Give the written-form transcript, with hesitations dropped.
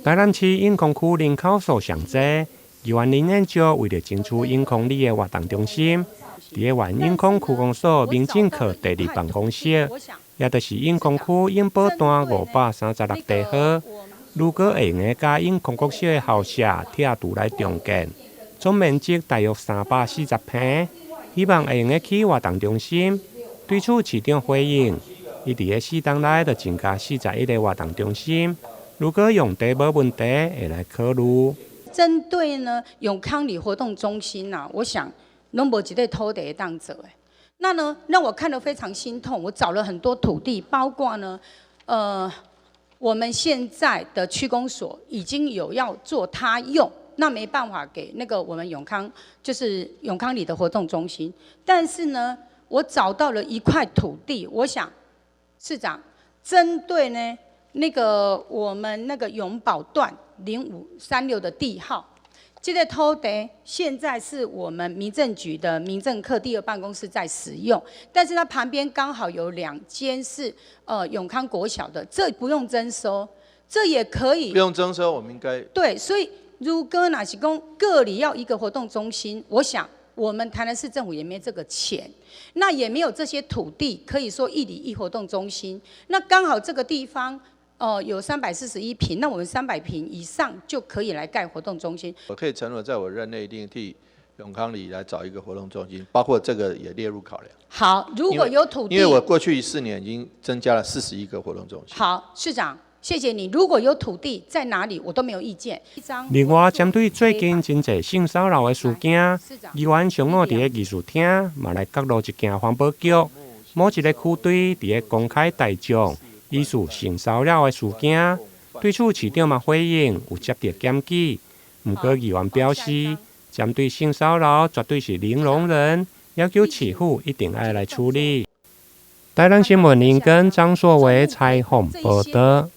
台南市永康区人口数上济，议员林彦洲为了争取永康里的活动中心，伫个原永康区公所民政科第2办公室，也就是永康区永保单536地号。如果会用甲永康国小的校舍铁柱来重建，总面积大约340平，希望会用起活动中心。对此，市长回应，伊伫个4档内就增加41个活动中心。如果用地无问题，会来考虑。针对呢永康里活动中心我想拢无一个土地当做诶。那呢让我看得非常心痛。我找了很多土地，包括呢我们现在的区公所已经有要做他用，那没办法给那个我们永康就是永康里的活动中心。但是呢，我找到了一块土地，我想市长针对呢。那个我们那个永保段0536的地号，这个土地现在是我们民政局的民政科第2办公室在使用，但是它旁边刚好有2间是永康国小的，这不用征收，这也可以不用征收，我们应该对，所以如果哪是讲各里要一个活动中心，我想我们台南市政府也没这个钱，那也没有这些土地可以说一里一活动中心，那刚好这个地方。有341坪，那我们300坪以上就可以来盖活动中心。我可以承诺，在我任内一定替永康里来找一个活动中心，包括这个也列入考量。好，如果有土地，因为我过去4年已经增加了41个活动中心。好，市长，谢谢你。如果有土地在哪里，我都没有意见。另外，针对最近真侪性骚扰的事件，议员上午伫个议事厅嘛来揭露一件环保局某一个区队伫个公开大众。疑似性骚扰的事件，对此市长嘛回应有接到检举，不过议员表示，针对性骚扰绝对是零容忍，要求市府一定要来处理。台南新闻林跟张硕维采访报道。